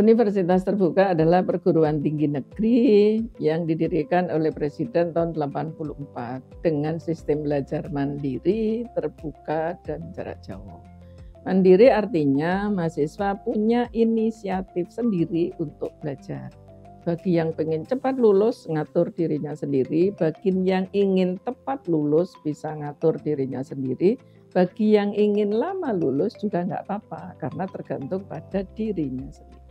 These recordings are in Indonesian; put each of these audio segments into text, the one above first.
Universitas Terbuka adalah perguruan tinggi negeri yang didirikan oleh Presiden tahun 84 dengan sistem belajar mandiri, terbuka, dan jarak jauh. Mandiri artinya mahasiswa punya inisiatif sendiri untuk belajar. Bagi yang pengen cepat lulus, ngatur dirinya sendiri. Bagi yang ingin tepat lulus, bisa ngatur dirinya sendiri. Bagi yang ingin lama lulus juga nggak apa-apa, karena tergantung pada dirinya sendiri.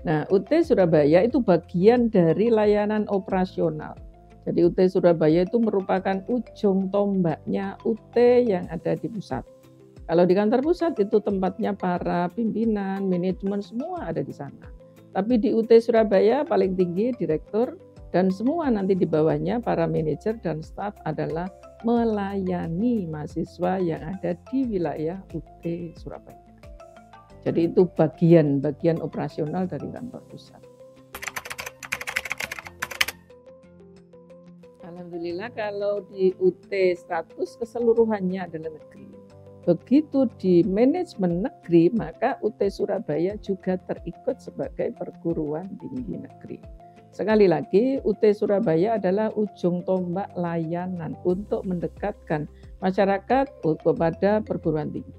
Nah, UT Surabaya itu bagian dari layanan operasional. Jadi UT Surabaya itu merupakan ujung tombaknya UT yang ada di pusat. Kalau di kantor pusat itu tempatnya para pimpinan, manajemen semua ada di sana. Tapi di UT Surabaya paling tinggi direktur dan semua nanti di bawahnya para manajer dan staf adalah melayani mahasiswa yang ada di wilayah UT Surabaya. Jadi itu bagian operasional dari kantor pusat. Alhamdulillah kalau di UT status keseluruhannya adalah negeri. Begitu di manajemen negeri, maka UT Surabaya juga terikut sebagai perguruan tinggi negeri. Sekali lagi, UT Surabaya adalah ujung tombak layanan untuk mendekatkan masyarakat kepada perguruan tinggi.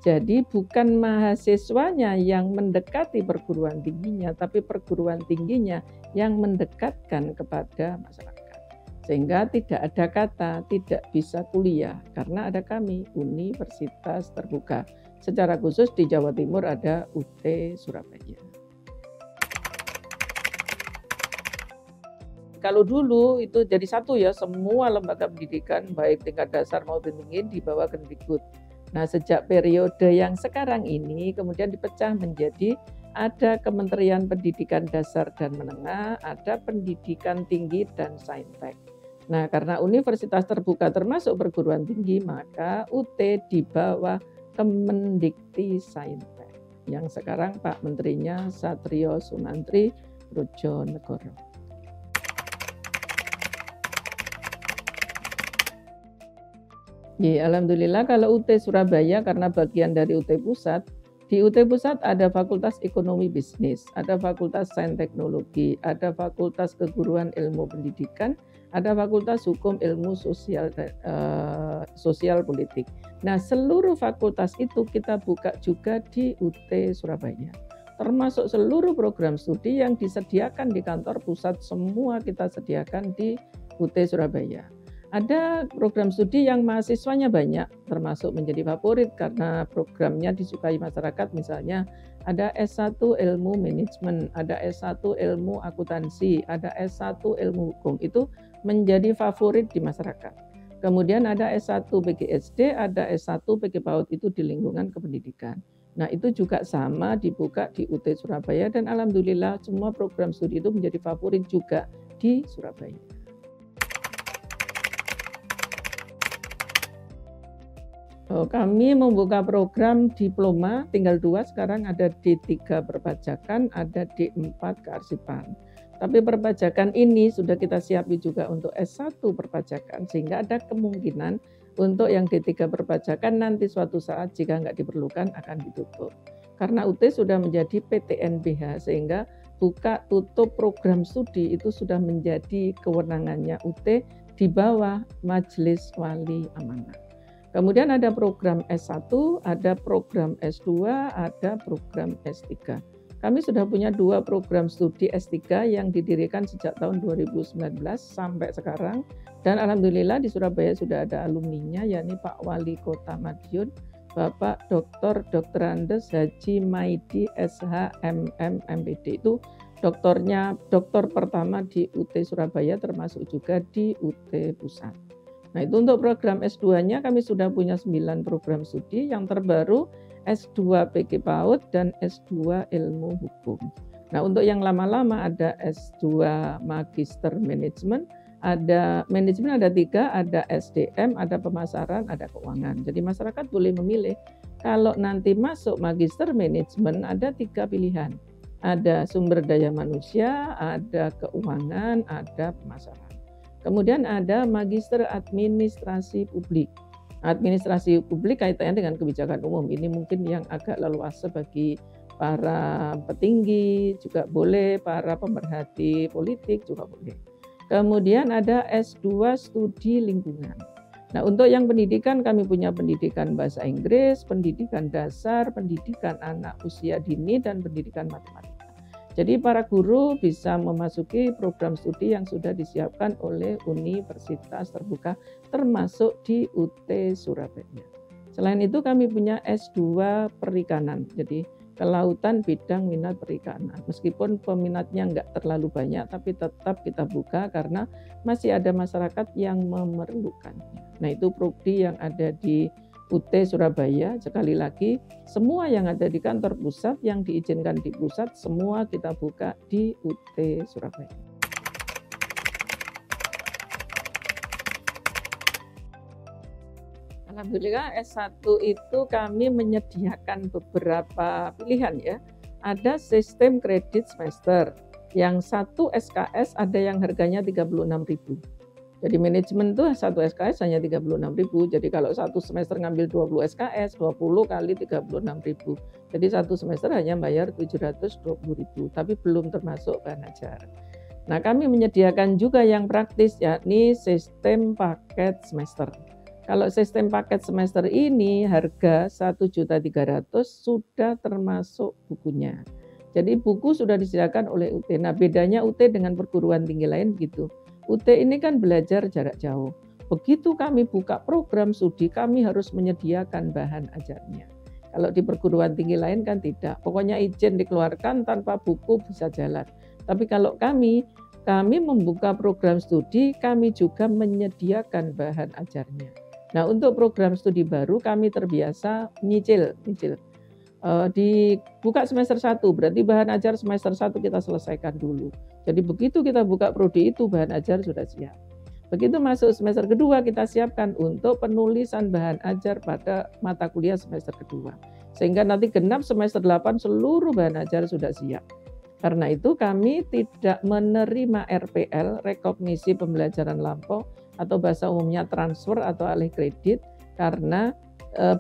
Jadi bukan mahasiswanya yang mendekati perguruan tingginya, tapi perguruan tingginya yang mendekatkan kepada masyarakat. Sehingga tidak ada kata tidak bisa kuliah, karena ada kami, Universitas Terbuka. Secara khusus di Jawa Timur ada UT Surabaya. Kalau dulu itu jadi satu ya, semua lembaga pendidikan baik tingkat dasar maupun tinggi di bawah Kemdikbud. Nah, sejak periode yang sekarang ini kemudian dipecah menjadi ada Kementerian Pendidikan Dasar dan Menengah, ada Pendidikan Tinggi dan Saintek. Nah, karena Universitas Terbuka termasuk perguruan tinggi, maka UT di bawah Kemendikti Saintek. Yang sekarang Pak Menterinya Satrio Sunantri Brojonegoro. Ya, alhamdulillah kalau UT Surabaya karena bagian dari UT Pusat, di UT Pusat ada Fakultas Ekonomi Bisnis, ada Fakultas Sains Teknologi, ada Fakultas Keguruan Ilmu Pendidikan, ada Fakultas Hukum Ilmu Sosial Politik. Nah, seluruh fakultas itu kita buka juga di UT Surabaya. Termasuk seluruh program studi yang disediakan di kantor pusat, semua kita sediakan di UT Surabaya. Ada program studi yang mahasiswanya banyak, termasuk menjadi favorit karena programnya disukai masyarakat. Misalnya ada S1 Ilmu Manajemen, ada S1 Ilmu Akuntansi, ada S1 Ilmu Hukum. Itu menjadi favorit di masyarakat. Kemudian ada S1 PGSD, ada S1 PG PAUD, itu di lingkungan kependidikan. Nah, itu juga sama dibuka di UT Surabaya dan alhamdulillah semua program studi itu menjadi favorit juga di Surabaya. Kami membuka program diploma, tinggal 2 sekarang, ada D3 perpajakan, ada D4 kearsipan. Tapi perpajakan ini sudah kita siapin juga untuk S1 perpajakan, sehingga ada kemungkinan untuk yang D3 perpajakan nanti suatu saat jika nggak diperlukan akan ditutup. Karena UT sudah menjadi PTNBH, sehingga buka tutup program studi itu sudah menjadi kewenangannya UT di bawah Majelis Wali Amanah. Kemudian ada program S1, ada program S2, ada program S3. Kami sudah punya 2 program studi S3 yang didirikan sejak tahun 2019 sampai sekarang. Dan alhamdulillah di Surabaya sudah ada alumninya, yakni Pak Wali Kota Madiun, Bapak Dr. Andes Haji Maidi SH MM MPD. Itu doktor pertama di UT Surabaya, termasuk juga di UT Pusat. Nah, itu untuk program S2-nya kami sudah punya 9 program studi, yang terbaru S2 PG PAUD dan S2 Ilmu Hukum. Nah, untuk yang lama-lama ada S2 Magister Manajemen, ada 3, ada SDM, ada pemasaran, ada keuangan. Jadi masyarakat boleh memilih. Kalau nanti masuk Magister Manajemen ada 3 pilihan. Ada sumber daya manusia, ada keuangan, ada pemasaran. Kemudian ada Magister Administrasi Publik. Administrasi publik kaitannya dengan kebijakan umum. Ini mungkin yang agak leluasa bagi para petinggi juga boleh, para pemerhati politik juga boleh. Kemudian ada S2 studi lingkungan. Nah, untuk yang pendidikan kami punya pendidikan bahasa Inggris, pendidikan dasar, pendidikan anak usia dini, dan pendidikan matematika. Jadi para guru bisa memasuki program studi yang sudah disiapkan oleh Universitas Terbuka termasuk di UT Surabaya. Selain itu kami punya S2 perikanan, jadi kelautan bidang minat perikanan. Meskipun peminatnya enggak terlalu banyak, tapi tetap kita buka karena masih ada masyarakat yang memerlukannya. Nah, itu prodi yang ada di UT Surabaya. Sekali lagi, semua yang ada di kantor pusat, yang diizinkan di pusat, semua kita buka di UT Surabaya. Alhamdulillah S1 itu kami menyediakan beberapa pilihan ya. Ada sistem kredit semester. Yang satu SKS ada yang harganya 36.000. Jadi manajemen itu satu SKS hanya 36.000. Jadi kalau satu semester ngambil 20 SKS, 20 kali 36.000. Jadi satu semester hanya bayar 720.000, tapi belum termasuk bahan ajar. Nah, kami menyediakan juga yang praktis, yakni sistem paket semester. Kalau sistem paket semester ini harga 1.300.000 sudah termasuk bukunya. Jadi buku sudah disediakan oleh UT. Nah, bedanya UT dengan perguruan tinggi lain gitu. UT ini kan belajar jarak jauh. Begitu kami buka program studi, kami harus menyediakan bahan ajarnya. Kalau di perguruan tinggi lain kan tidak. Pokoknya izin dikeluarkan tanpa buku bisa jalan. Tapi kalau kami membuka program studi, kami juga menyediakan bahan ajarnya. Nah, untuk program studi baru kami terbiasa nyicil. Dibuka semester 1, berarti bahan ajar semester 1 kita selesaikan dulu. Jadi begitu kita buka prodi itu, bahan ajar sudah siap. Begitu masuk semester kedua, kita siapkan untuk penulisan bahan ajar pada mata kuliah semester kedua. Sehingga nanti genap semester 8 seluruh bahan ajar sudah siap. Karena itu kami tidak menerima RPL, rekognisi pembelajaran lampau, atau bahasa umumnya transfer atau alih kredit karena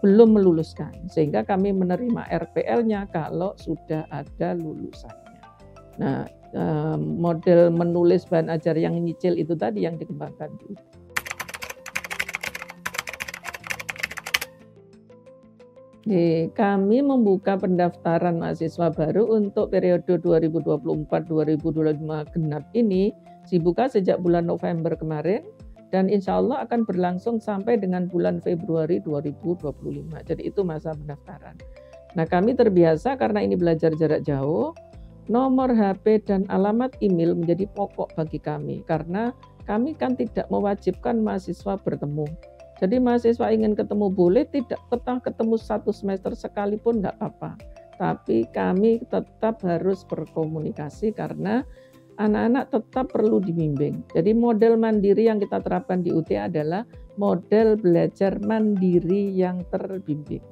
belum meluluskan. Sehingga kami menerima RPL-nya kalau sudah ada lulusannya. Nah, model menulis bahan ajar yang nyicil itu tadi yang dikembangkan dulu. Kami membuka pendaftaran mahasiswa baru untuk periode 2024-2025 genap ini dibuka sejak bulan November kemarin. Dan insya Allah akan berlangsung sampai dengan bulan Februari 2025. Jadi itu masa pendaftaran. Nah, kami terbiasa karena ini belajar jarak jauh, nomor HP dan alamat email menjadi pokok bagi kami. Karena kami kan tidak mewajibkan mahasiswa bertemu. Jadi mahasiswa ingin ketemu boleh, tidak ketemu satu semester sekalipun nggak apa-apa. Tapi kami tetap harus berkomunikasi karena anak-anak tetap perlu dibimbing. Jadi model mandiri yang kita terapkan di UT adalah model belajar mandiri yang terbimbing.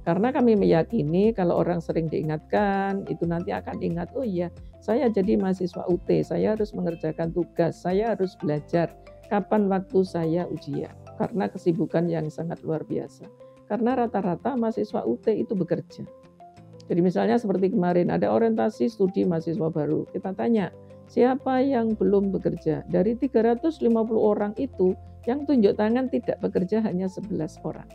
Karena kami meyakini kalau orang sering diingatkan, itu nanti akan ingat, oh iya, saya jadi mahasiswa UT, saya harus mengerjakan tugas, saya harus belajar. Kapan waktu saya ujian? Karena kesibukan yang sangat luar biasa. Karena rata-rata mahasiswa UT itu bekerja. Jadi misalnya seperti kemarin ada orientasi studi mahasiswa baru. Kita tanya, siapa yang belum bekerja? Dari 350 orang itu, yang tunjuk tangan tidak bekerja hanya 11 orang.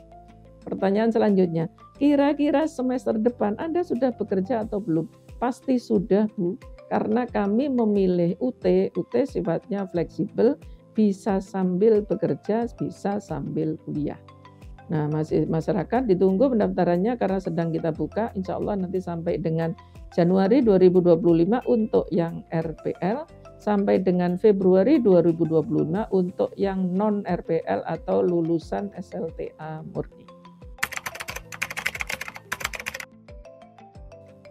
Pertanyaan selanjutnya, kira-kira semester depan Anda sudah bekerja atau belum? Pasti sudah, Bu. Karena kami memilih UT sifatnya fleksibel, bisa sambil bekerja, bisa sambil kuliah. Nah, masyarakat ditunggu pendaftarannya karena sedang kita buka, insya Allah nanti sampai dengan Januari 2025 untuk yang RPL, sampai dengan Februari 2025 untuk yang non-RPL atau lulusan SLTA murni.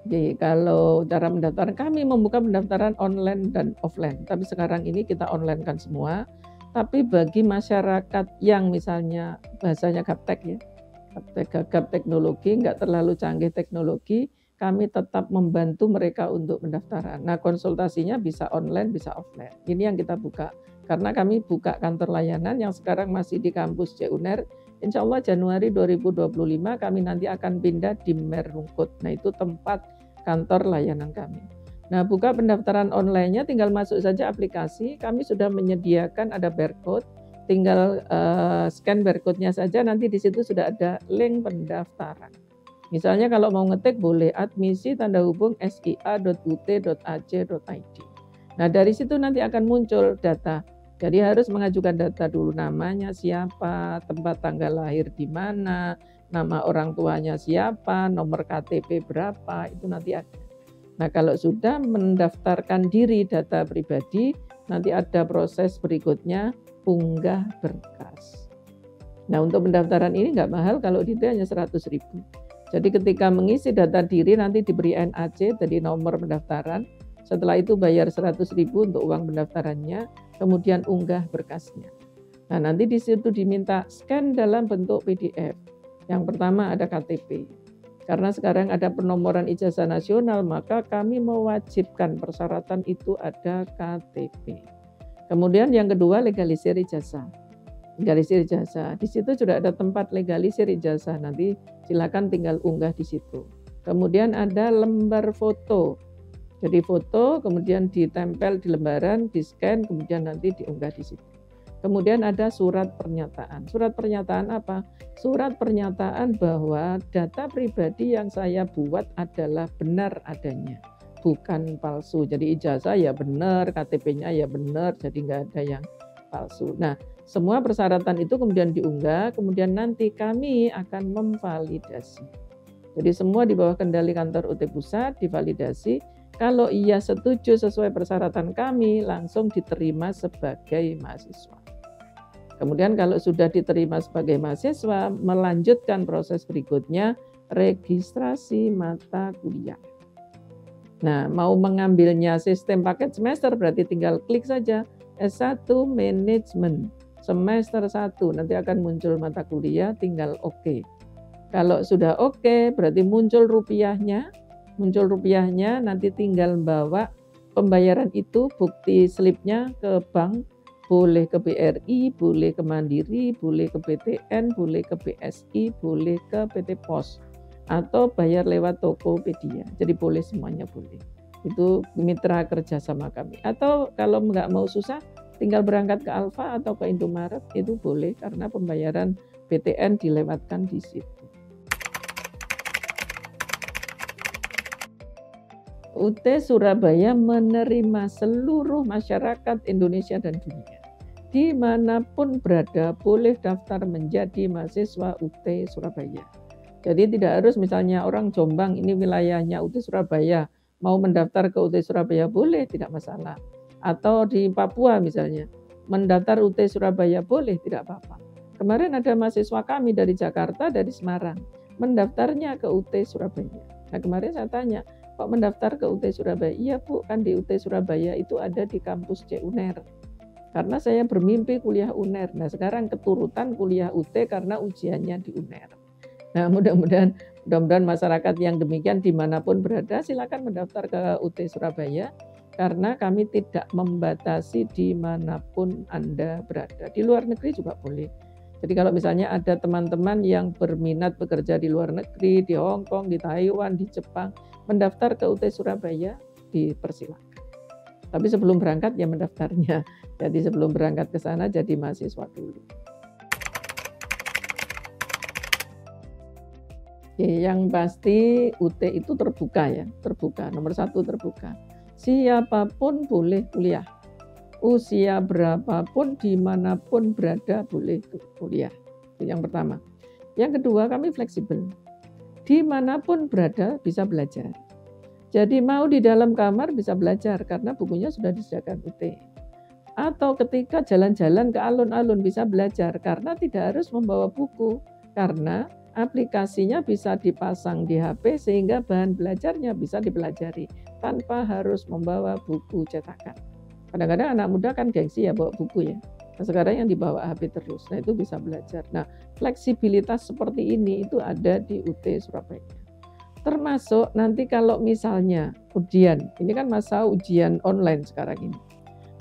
Jadi kalau cara pendaftaran, kami membuka pendaftaran online dan offline, tapi sekarang ini kita online kan semua. Tapi bagi masyarakat yang misalnya bahasanya gaptek ya, gap teknologi, nggak terlalu canggih teknologi, kami tetap membantu mereka untuk pendaftaran. Nah, konsultasinya bisa online, bisa offline. Ini yang kita buka. Karena kami buka kantor layanan yang sekarang masih di kampus CUNER. Insya Allah Januari 2025 kami nanti akan pindah di Merungkut. Nah, itu tempat kantor layanan kami. Nah, buka pendaftaran online-nya tinggal masuk saja aplikasi, kami sudah menyediakan ada barcode, tinggal scan barcode-nya saja, nanti di situ sudah ada link pendaftaran. Misalnya kalau mau ngetik boleh admisi tanda hubung sia.ut.ac.id. Nah, dari situ nanti akan muncul data. Jadi harus mengajukan data dulu, namanya siapa, tempat tanggal lahir di mana, nama orang tuanya siapa, nomor KTP berapa, itu nanti ada. Nah, kalau sudah mendaftarkan diri data pribadi, nanti ada proses berikutnya, unggah berkas. Nah, untuk pendaftaran ini nggak mahal, kalau itu hanya 100.000. Jadi ketika mengisi data diri nanti diberi NAC, jadi nomor pendaftaran. Setelah itu bayar 100.000 untuk uang pendaftarannya, kemudian unggah berkasnya. Nah, nanti di situ diminta scan dalam bentuk PDF. Yang pertama ada KTP. Karena sekarang ada penomoran ijazah nasional, maka kami mewajibkan persyaratan itu ada KTP. Kemudian yang kedua legalisir ijazah. Legalisir ijazah. Di situ sudah ada tempat legalisir ijazah. Nanti silakan tinggal unggah di situ. Kemudian ada lembar foto. Jadi foto kemudian ditempel di lembaran, di-scan, kemudian nanti diunggah di situ. Kemudian ada surat pernyataan. Surat pernyataan apa? Surat pernyataan bahwa data pribadi yang saya buat adalah benar adanya, bukan palsu. Jadi ijazah ya benar, KTP-nya ya benar, jadi nggak ada yang palsu. Nah, semua persyaratan itu kemudian diunggah, kemudian nanti kami akan memvalidasi. Jadi semua di bawah kendali kantor UT Pusat divalidasi. Kalau ia setuju sesuai persyaratan kami, langsung diterima sebagai mahasiswa. Kemudian kalau sudah diterima sebagai mahasiswa, melanjutkan proses berikutnya, registrasi mata kuliah. Nah, mau mengambilnya sistem paket semester, berarti tinggal klik saja S1 Manajemen semester 1, nanti akan muncul mata kuliah, tinggal oke. Kalau sudah oke, berarti muncul rupiahnya, nanti tinggal bawa pembayaran itu, bukti slipnya ke bank, boleh ke BRI, boleh ke Mandiri, boleh ke BTN, boleh ke BSI, boleh ke PT Pos, atau bayar lewat Tokopedia. Jadi boleh, semuanya boleh. Itu mitra kerjasama kami. Atau kalau nggak mau susah, tinggal berangkat ke Alfa atau ke Indomaret, itu boleh karena pembayaran BTN dilewatkan di situ. UT Surabaya menerima seluruh masyarakat Indonesia dan dunia. Dimanapun berada boleh daftar menjadi mahasiswa UT Surabaya. Jadi tidak harus misalnya orang Jombang, ini wilayahnya UT Surabaya, mau mendaftar ke UT Surabaya boleh, tidak masalah. Atau di Papua misalnya, mendaftar UT Surabaya boleh, tidak apa-apa. Kemarin ada mahasiswa kami dari Jakarta, dari Semarang, mendaftarnya ke UT Surabaya. Nah kemarin saya tanya, kok mendaftar ke UT Surabaya? Iya Bu, kan di UT Surabaya itu ada di kampus CUNER. Karena saya bermimpi kuliah UNER. Nah sekarang keturutan kuliah UT karena ujiannya di UNER. Nah mudah-mudahan masyarakat yang demikian dimanapun berada silakan mendaftar ke UT Surabaya. Karena kami tidak membatasi dimanapun Anda berada. Di luar negeri juga boleh. Jadi kalau misalnya ada teman-teman yang berminat bekerja di luar negeri, di Hong Kong, di Taiwan, di Jepang, mendaftar ke UT Surabaya, dipersilakan. Tapi sebelum berangkat ya mendaftarnya. Jadi sebelum berangkat ke sana jadi mahasiswa dulu. Yang pasti UT itu terbuka ya, terbuka. Nomor 1 terbuka. Siapapun boleh kuliah. Usia berapapun, dimanapun berada boleh kuliah. Itu yang pertama. Yang kedua, kami fleksibel. Dimanapun berada bisa belajar. Jadi mau di dalam kamar bisa belajar karena bukunya sudah disediakan UT. Atau ketika jalan-jalan ke alun-alun bisa belajar karena tidak harus membawa buku. Karena aplikasinya bisa dipasang di HP sehingga bahan belajarnya bisa dipelajari tanpa harus membawa buku cetakan. Kadang-kadang anak muda kan gengsi ya bawa buku ya. Nah, sekarang yang dibawa HP terus, nah itu bisa belajar. Nah fleksibilitas seperti ini itu ada di UT Surabaya. Termasuk nanti kalau misalnya ujian, ini kan masa ujian online sekarang ini.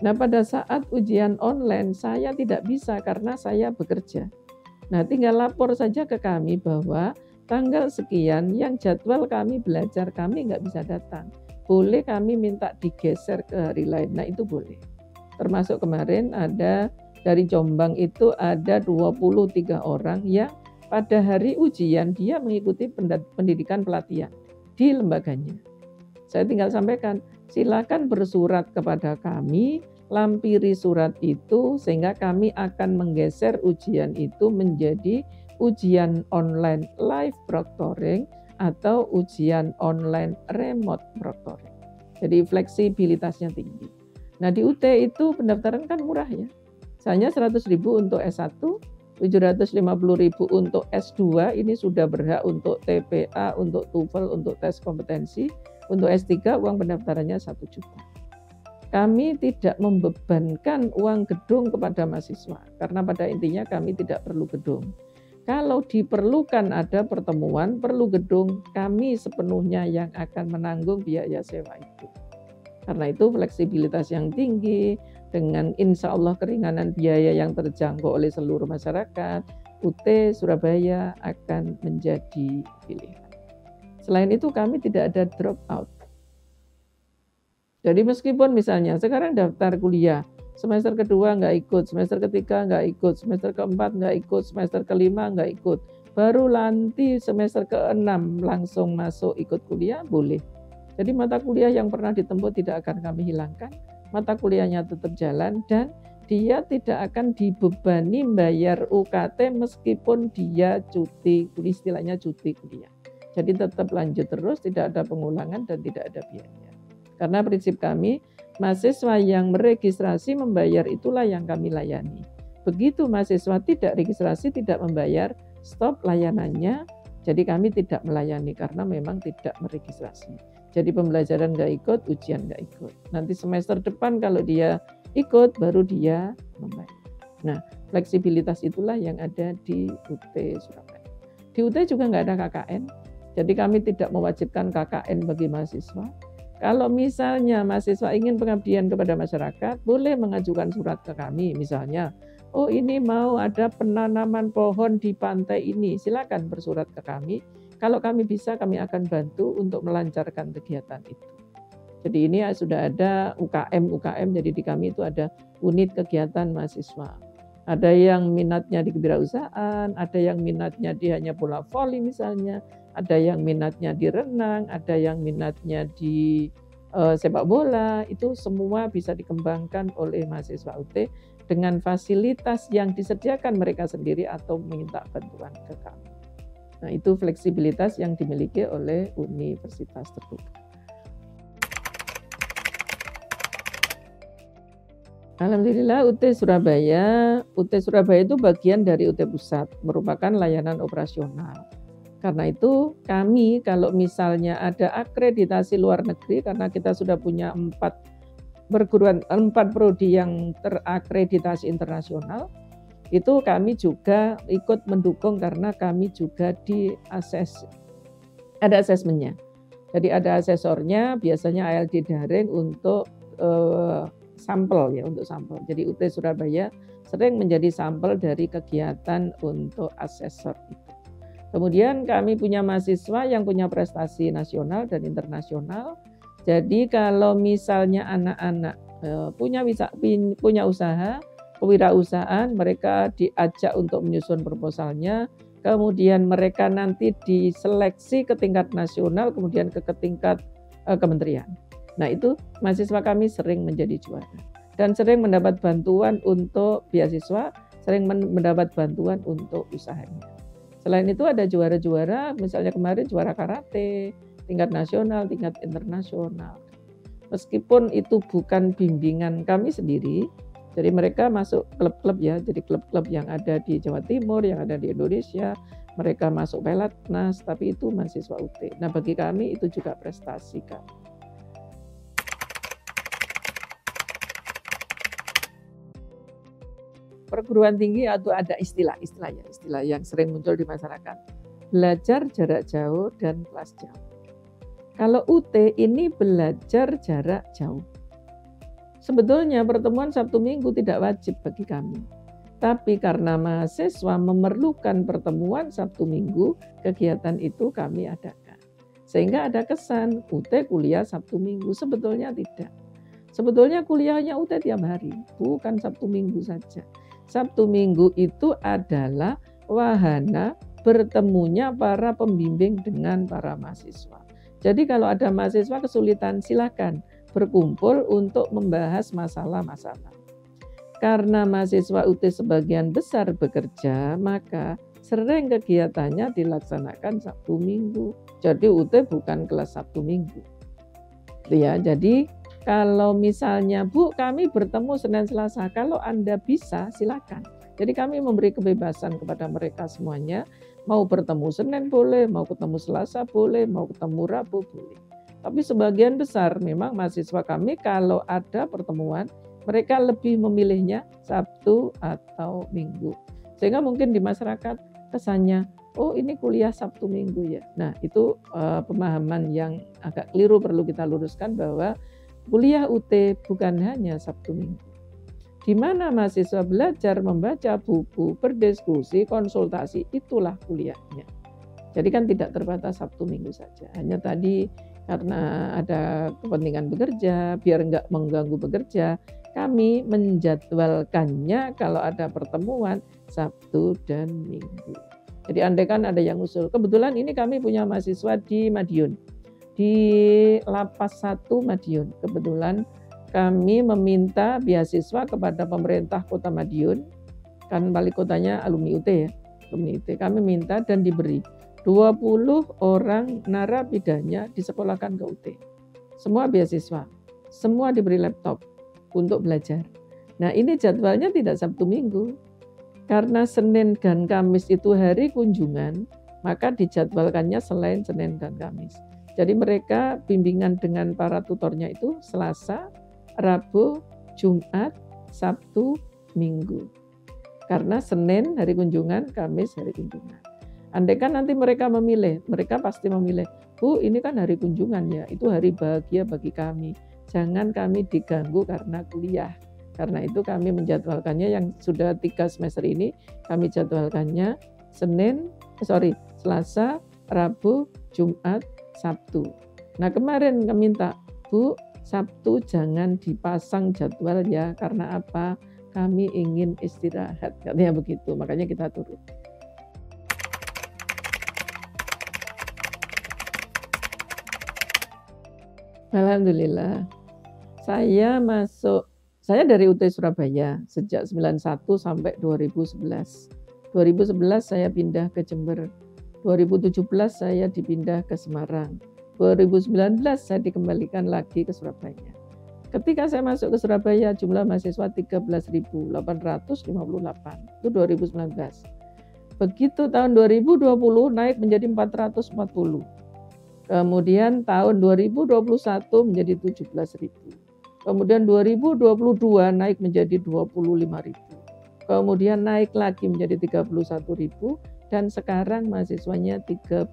Nah pada saat ujian online saya tidak bisa karena saya bekerja. Nah tinggal lapor saja ke kami bahwa tanggal sekian yang jadwal kami belajar kami nggak bisa datang. Boleh kami minta digeser ke hari lain. Nah itu boleh. Termasuk kemarin ada dari Jombang itu ada 23 orang yang pada hari ujian dia mengikuti pendidikan pelatihan di lembaganya. Saya tinggal sampaikan, silakan bersurat kepada kami, lampiri surat itu sehingga kami akan menggeser ujian itu menjadi ujian online live proctoring atau ujian online remote proctoring. Jadi fleksibilitasnya tinggi. Nah di UT itu pendaftaran kan murah ya. Misalnya 100.000 untuk S1, 750.000 untuk S2, ini sudah berhak untuk TPA, untuk TOEFL, untuk tes kompetensi. Untuk S3 uang pendaftarannya 1 juta. Kami tidak membebankan uang gedung kepada mahasiswa, karena pada intinya kami tidak perlu gedung. Kalau diperlukan ada pertemuan, perlu gedung, kami sepenuhnya yang akan menanggung biaya sewa itu. Karena itu fleksibilitas yang tinggi, dengan insya Allah keringanan biaya yang terjangkau oleh seluruh masyarakat, UT Surabaya akan menjadi pilihan. Selain itu kami tidak ada drop out. Jadi meskipun misalnya sekarang daftar kuliah, semester kedua nggak ikut, semester ketiga nggak ikut, semester keempat nggak ikut, semester kelima nggak ikut, baru nanti semester keenam langsung masuk ikut kuliah, boleh. Jadi mata kuliah yang pernah ditempuh tidak akan kami hilangkan, mata kuliahnya tetap jalan dan dia tidak akan dibebani bayar UKT meskipun dia cuti, istilahnya cuti kuliah. Jadi tetap lanjut terus, tidak ada pengulangan dan tidak ada biaya. Karena prinsip kami, mahasiswa yang meregistrasi membayar itulah yang kami layani. Begitu mahasiswa tidak registrasi, tidak membayar, stop layanannya. Jadi kami tidak melayani karena memang tidak meregistrasi. Jadi pembelajaran nggak ikut, ujian nggak ikut. Nanti semester depan kalau dia ikut, baru dia membayar. Nah, fleksibilitas itulah yang ada di UT Surabaya. Di UT juga nggak ada KKN. Jadi kami tidak mewajibkan KKN bagi mahasiswa. Kalau misalnya mahasiswa ingin pengabdian kepada masyarakat, boleh mengajukan surat ke kami. Misalnya, oh ini mau ada penanaman pohon di pantai ini, silakan bersurat ke kami. Kalau kami bisa, kami akan bantu untuk melancarkan kegiatan itu. Jadi ini sudah ada UKM, jadi di kami itu ada unit kegiatan mahasiswa. Ada yang minatnya di kewirausahaan, ada yang minatnya di hanya bola voli misalnya, ada yang minatnya di renang, ada yang minatnya di sepak bola, itu semua bisa dikembangkan oleh mahasiswa UT dengan fasilitas yang disediakan mereka sendiri atau minta bantuan ke kami. Nah itu fleksibilitas yang dimiliki oleh universitas terbuka. Alhamdulillah UT Surabaya itu bagian dari UT Pusat, merupakan layanan operasional. Karena itu kami kalau misalnya ada akreditasi luar negeri, karena kita sudah punya 4 prodi yang terakreditasi internasional, itu kami juga ikut mendukung karena kami juga ada asesmennya. Jadi ada asesornya, biasanya ALD daring untuk sampel ya, untuk sampel. Jadi UT Surabaya sering menjadi sampel dari kegiatan untuk asesor itu. Kemudian kami punya mahasiswa yang punya prestasi nasional dan internasional. Jadi kalau misalnya anak-anak punya usaha, kewirausahaan, mereka diajak untuk menyusun proposalnya, kemudian mereka nanti diseleksi ke tingkat nasional, kemudian ke tingkat kementerian. Nah itu mahasiswa kami sering menjadi juara dan sering mendapat bantuan untuk beasiswa, sering mendapat bantuan untuk usahanya. Selain itu ada juara-juara, misalnya kemarin juara karate, tingkat nasional, tingkat internasional. Meskipun itu bukan bimbingan kami sendiri, jadi mereka masuk klub-klub ya, jadi klub-klub yang ada di Jawa Timur, yang ada di Indonesia, mereka masuk Pelatnas, tapi itu mahasiswa UT. Nah bagi kami itu juga prestasi kami. Perguruan tinggi atau ada istilah yang sering muncul di masyarakat. Belajar jarak jauh dan kelas jauh. Kalau UT ini belajar jarak jauh. Sebetulnya pertemuan Sabtu Minggu tidak wajib bagi kami. Tapi karena mahasiswa memerlukan pertemuan Sabtu Minggu, kegiatan itu kami adakan. Sehingga ada kesan UT kuliah Sabtu Minggu, sebetulnya tidak. Sebetulnya kuliahnya UT tiap hari, bukan Sabtu Minggu saja. Sabtu Minggu itu adalah wahana bertemunya para pembimbing dengan para mahasiswa. Jadi kalau ada mahasiswa kesulitan, silakan berkumpul untuk membahas masalah-masalah. Karena mahasiswa UT sebagian besar bekerja, maka sering kegiatannya dilaksanakan Sabtu Minggu. Jadi UT bukan kelas Sabtu Minggu. Ya, jadi kalau misalnya, Bu, kami bertemu Senin Selasa, kalau Anda bisa silakan. Jadi kami memberi kebebasan kepada mereka semuanya, mau bertemu Senin boleh, mau ketemu Selasa boleh, mau ketemu Rabu boleh. Tapi sebagian besar memang mahasiswa kami kalau ada pertemuan, mereka lebih memilihnya Sabtu atau Minggu. Sehingga mungkin di masyarakat kesannya, oh ini kuliah Sabtu Minggu ya. Nah itu pemahaman yang agak keliru, perlu kita luruskan bahwa kuliah UT bukan hanya Sabtu Minggu. Di mana mahasiswa belajar membaca buku, berdiskusi, konsultasi, itulah kuliahnya. Jadi kan tidak terbatas Sabtu Minggu saja. Hanya tadi karena ada kepentingan bekerja, biar enggak mengganggu bekerja, kami menjadwalkannya kalau ada pertemuan Sabtu dan Minggu. Jadi andai kan ada yang usul, kebetulan ini kami punya mahasiswa di Madiun, di Lapas 1 Madiun. Kebetulan kami meminta beasiswa kepada pemerintah Kota Madiun, kan wali kotanya alumni UT ya, alumni UT. Kami minta dan diberi 20 orang narapidana disekolahkan ke UT. Semua beasiswa, semua diberi laptop untuk belajar. Nah ini jadwalnya tidak Sabtu Minggu. Karena Senin dan Kamis itu hari kunjungan, maka dijadwalkannya selain Senin dan Kamis. Jadi mereka bimbingan dengan para tutornya itu Selasa, Rabu, Jumat, Sabtu, Minggu. Karena Senin hari kunjungan, Kamis hari kunjungan. Andai kan nanti mereka memilih, mereka pasti memilih, Bu ini kan hari kunjungan ya, itu hari bahagia bagi kami. Jangan kami diganggu karena kuliah. Karena itu kami menjadwalkannya yang sudah 3 semester ini, kami jadwalkannya Selasa, Rabu, Jumat, Sabtu. Nah kemarin kami minta, Bu Sabtu jangan dipasang jadwal ya, karena apa? Kami ingin istirahat, katanya begitu, makanya kita turun. Alhamdulillah. Saya dari UT Surabaya sejak 91 sampai 2011. 2011 saya pindah ke Jember. 2017 saya dipindah ke Semarang. 2019 saya dikembalikan lagi ke Surabaya. Ketika saya masuk ke Surabaya jumlah mahasiswa 13.858. Itu 2019. Begitu tahun 2020 naik menjadi 440. Kemudian tahun 2021 menjadi 17.000. Kemudian 2022 naik menjadi 25.000. Kemudian naik lagi menjadi 31.000 dan sekarang mahasiswanya 37.000.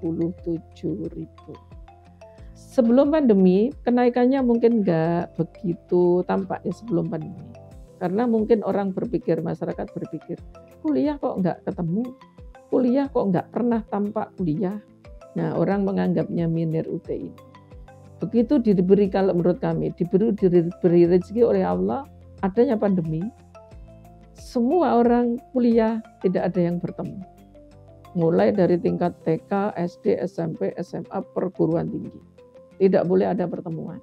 Sebelum pandemi kenaikannya mungkin enggak begitu tampak ya sebelum pandemi. Karena mungkin orang berpikir, masyarakat berpikir, kuliah kok enggak ketemu? Kuliah kok enggak pernah tampak kuliah? Nah, orang menganggapnya minir UT ini. Begitu diberi, kalau menurut kami, diberi rezeki oleh Allah, adanya pandemi, semua orang kuliah tidak ada yang bertemu. Mulai dari tingkat TK, SD, SMP, SMA, perguruan tinggi. Tidak boleh ada pertemuan.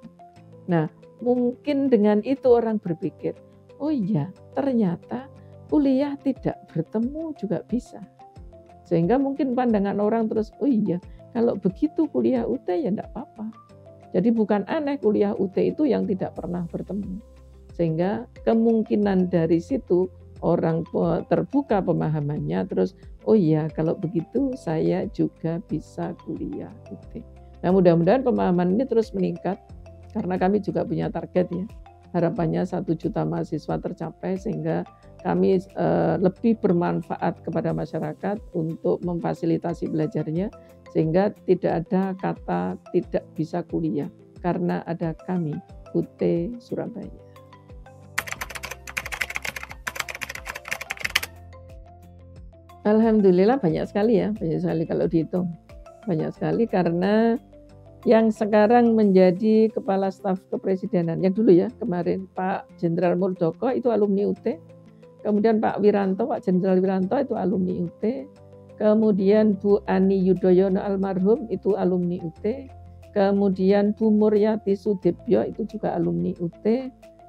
Nah, mungkin dengan itu orang berpikir, oh iya, ternyata kuliah tidak bertemu juga bisa. Sehingga mungkin pandangan orang terus, oh iya, kalau begitu kuliah UT ya enggak apa-apa. Jadi bukan aneh kuliah UT itu yang tidak pernah bertemu. Sehingga kemungkinan dari situ orang terbuka pemahamannya terus, oh iya kalau begitu saya juga bisa kuliah UT. Nah mudah-mudahan pemahaman ini terus meningkat karena kami juga punya target ya. Harapannya 1 juta mahasiswa tercapai sehingga kami lebih bermanfaat kepada masyarakat untuk memfasilitasi belajarnya sehingga tidak ada kata tidak bisa kuliah karena ada kami UT Surabaya. Alhamdulillah banyak sekali ya, banyak sekali kalau dihitung. Banyak sekali karena yang sekarang menjadi Kepala Staf Kepresidenan, yang dulu ya kemarin Pak Jenderal Muldoko itu alumni UT, kemudian Pak Wiranto, Pak Jenderal Wiranto itu alumni UT, kemudian Bu Ani Yudhoyono almarhum itu alumni UT, kemudian Bu Muryati Sudibyo itu juga alumni UT,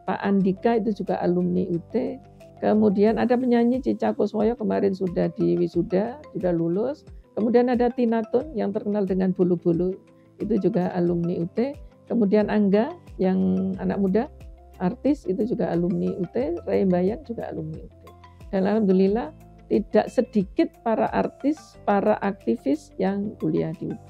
Pak Andika itu juga alumni UT, kemudian ada penyanyi Cica Kuswoyo kemarin sudah di wisuda, sudah lulus, kemudian ada Tinatun yang terkenal dengan bulu-bulu itu juga alumni UT, kemudian Angga yang anak muda artis itu juga alumni UT, Ray Bayang juga alumni UT. Dan alhamdulillah tidak sedikit para artis, para aktivis yang kuliah di UT.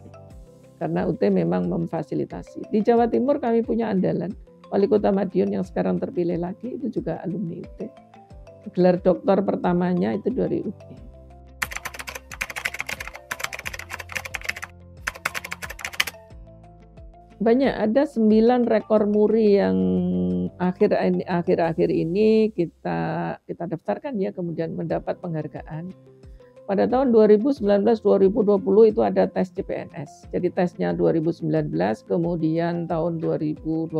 Karena UT memang memfasilitasi. Di Jawa Timur kami punya andalan, Wali Kota Madiun yang sekarang terpilih lagi itu juga alumni UT. Gelar doktor pertamanya itu dari UT. Banyak, ada 9 rekor muri yang akhir-akhir ini kita daftarkan ya, kemudian mendapat penghargaan. Pada tahun 2019-2020 itu ada tes CPNS. Jadi tesnya 2019, kemudian tahun 2020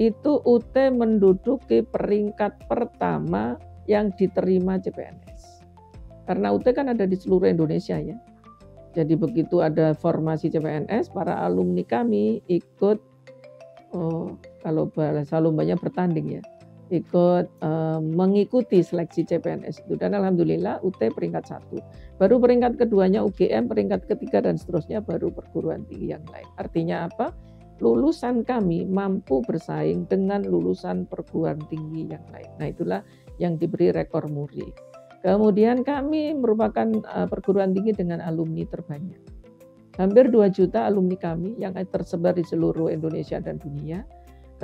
itu UT menduduki peringkat pertama yang diterima CPNS. Karena UT kan ada di seluruh Indonesia ya. Jadi begitu ada formasi CPNS, para alumni kami ikut, kalau bahasa lombanya bertanding ya, ikut mengikuti seleksi CPNS itu. Dan alhamdulillah UT peringkat 1. Baru peringkat keduanya UGM, peringkat ketiga dan seterusnya baru perguruan tinggi yang lain. Artinya apa? Lulusan kami mampu bersaing dengan lulusan perguruan tinggi yang lain. Nah itulah yang diberi rekor muri. Kemudian kami merupakan perguruan tinggi dengan alumni terbanyak. Hampir 2 juta alumni kami yang tersebar di seluruh Indonesia dan dunia.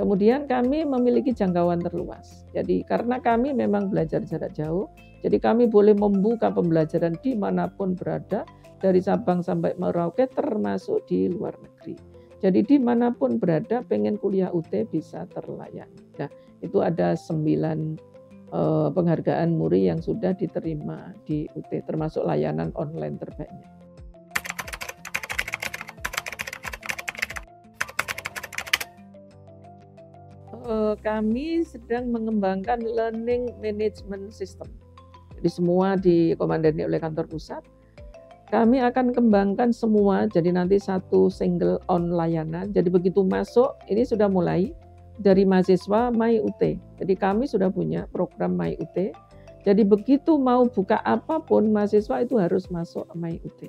Kemudian kami memiliki jangkauan terluas. Jadi karena kami memang belajar jarak jauh, jadi kami boleh membuka pembelajaran dimanapun berada, dari Sabang sampai Merauke termasuk di luar negeri. Jadi dimanapun berada pengen kuliah UT bisa terlayani. Nah itu ada 9 penghargaan muri yang sudah diterima di UT, termasuk layanan online terbanyak. Kami sedang mengembangkan learning management system. Jadi semua dikomandani oleh kantor pusat. Kami akan kembangkan semua, jadi nanti satu single on layanan. Jadi begitu masuk, ini sudah mulai dari mahasiswa My UT. Jadi kami sudah punya program My UT. Jadi begitu mau buka apapun, mahasiswa itu harus masuk My UT.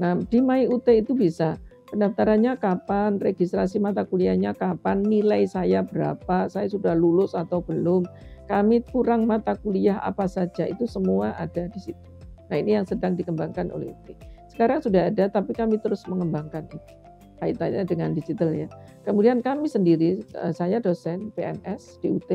Nah, di My UT itu bisa pendaftarannya kapan, registrasi mata kuliahnya kapan, nilai saya berapa, saya sudah lulus atau belum, kami kurang mata kuliah apa saja, itu semua ada di situ. Nah, ini yang sedang dikembangkan oleh UT. Sekarang sudah ada, tapi kami terus mengembangkan itu. Kaitannya dengan digital ya. Kemudian kami sendiri, saya dosen PNS di UT,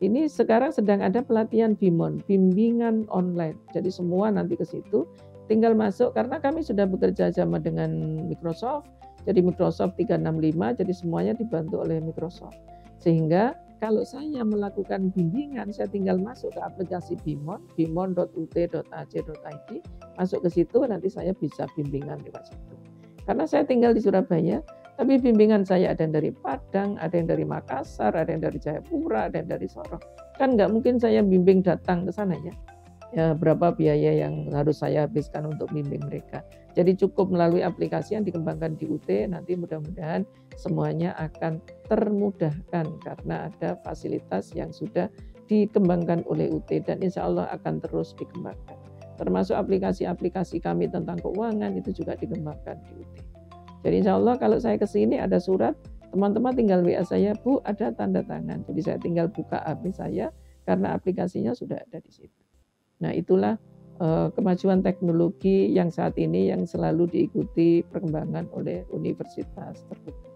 ini sekarang sedang ada pelatihan BIMON, bimbingan online. Jadi semua nanti ke situ, tinggal masuk karena kami sudah bekerja sama dengan Microsoft, jadi Microsoft 365, jadi semuanya dibantu oleh Microsoft. Sehingga kalau saya melakukan bimbingan, saya tinggal masuk ke aplikasi BIMON, bimon.ut.ac.id, masuk ke situ nanti saya bisa bimbingan lewat situ. Karena saya tinggal di Surabaya, tapi bimbingan saya ada yang dari Padang, ada yang dari Makassar, ada yang dari Jayapura, ada yang dari Sorong. Kan nggak mungkin saya bimbing datang ke sana ya. Ya, berapa biaya yang harus saya habiskan untuk bimbing mereka. Jadi cukup melalui aplikasi yang dikembangkan di UT, nanti mudah-mudahan semuanya akan termudahkan karena ada fasilitas yang sudah dikembangkan oleh UT dan insya Allah akan terus dikembangkan. Termasuk aplikasi-aplikasi kami tentang keuangan itu juga dikembangkan di UT. Jadi insya Allah kalau saya ke sini ada surat, teman-teman tinggal WA saya, Bu ada tanda tangan. Jadi saya tinggal buka HP saya karena aplikasinya sudah ada di situ. Nah itulah kemajuan teknologi yang saat ini yang selalu diikuti perkembangan oleh universitas terbuka.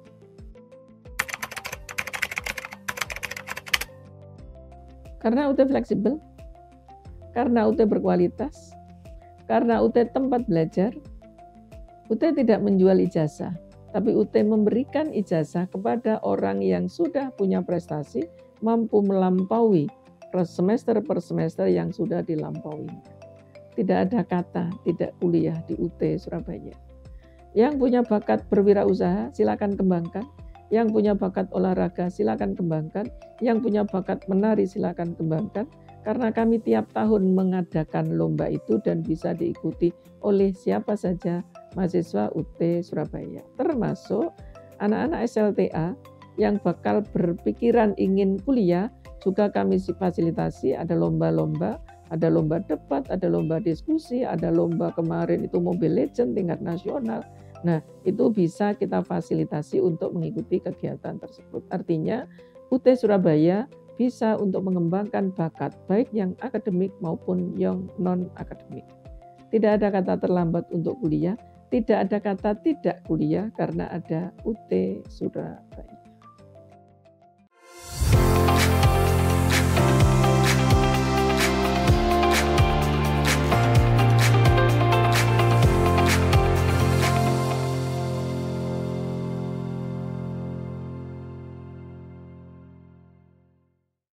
Karena UT fleksibel, karena UT berkualitas, karena UT tempat belajar, UT tidak menjual ijazah, tapi UT memberikan ijazah kepada orang yang sudah punya prestasi, mampu melampaui semester per semester yang sudah dilampaui. tidak ada kata tidak kuliah di UT Surabaya. Yang punya bakat berwirausaha silakan kembangkan, yang punya bakat olahraga silakan kembangkan, yang punya bakat menari silakan kembangkan, karena kami tiap tahun mengadakan lomba itu dan bisa diikuti oleh siapa saja mahasiswa UT Surabaya, termasuk anak-anak SLTA yang bakal berpikiran ingin kuliah, juga kami fasilitasi, ada lomba-lomba, ada lomba debat, ada lomba diskusi, ada lomba kemarin itu Mobile Legends tingkat nasional. Nah, itu bisa kita fasilitasi untuk mengikuti kegiatan tersebut. Artinya, UT Surabaya bisa untuk mengembangkan bakat, baik yang akademik maupun yang non-akademik. Tidak ada kata terlambat untuk kuliah, tidak ada kata tidak kuliah karena ada UT Surabaya.